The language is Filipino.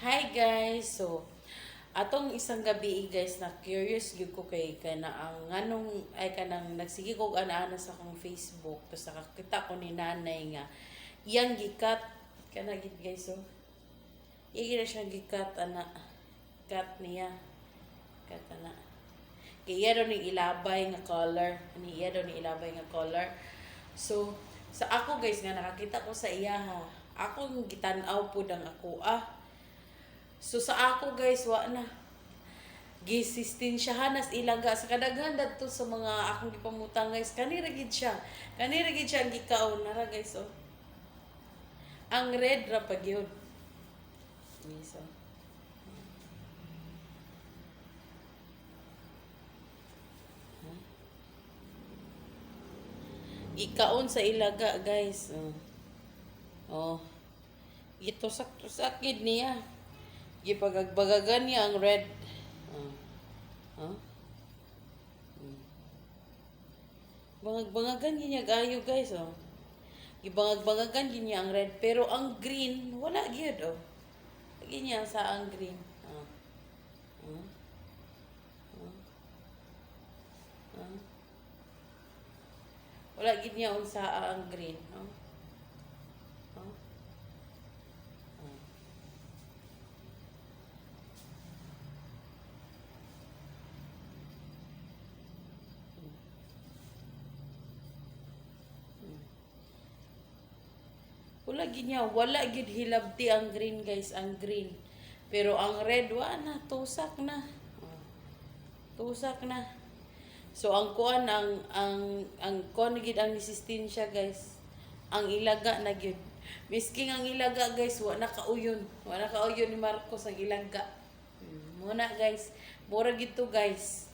Hi guys! So, atong isang gabi guys na curious gyud ko kay kana ang nganong ay kanang nagsige ko ana sa akong Facebook tapos nakakita ko ni nanay nga iyang gikat kana gid guys so. Igi na siya gikat ana kat niya kat ana. Kaya iya daw ni ilabay nga color. Iya daw ni ilabay nga color. So, sa ako guys nga nakakita ko sa iya ha. Akong gitan-aw pud ang ako So sa ako guys wa na gisistensyahan nas ilaga sa kadaghan dadto sa mga akong gipamutang guys kani ra gid siya ang gikaon nara guys oh. Ang red ra pa gyud. Yes, oh. Ikaon sa ilaga guys. Oh. Ito sakit niya. Gipagagbagagan niya ang red. Huh? Bangag-bangagan niya gayo guys oh. Gibangag-bangagan niya ang red pero ang green wala gyud oh. Lagi niya sa ang green. Wala gid niya unsa ang green, no? Wala gid hilabti ang green guys, ang green. Pero ang red wa na tusak na. Tusak na. So ang kuan ang kuan gid ang resistensya guys. Ang ilaga na gyud. Misking ang ilaga guys wa na kauyon. Wa na kauyon ni Marcos ang ilaga. Muna guys. Mura gid to guys.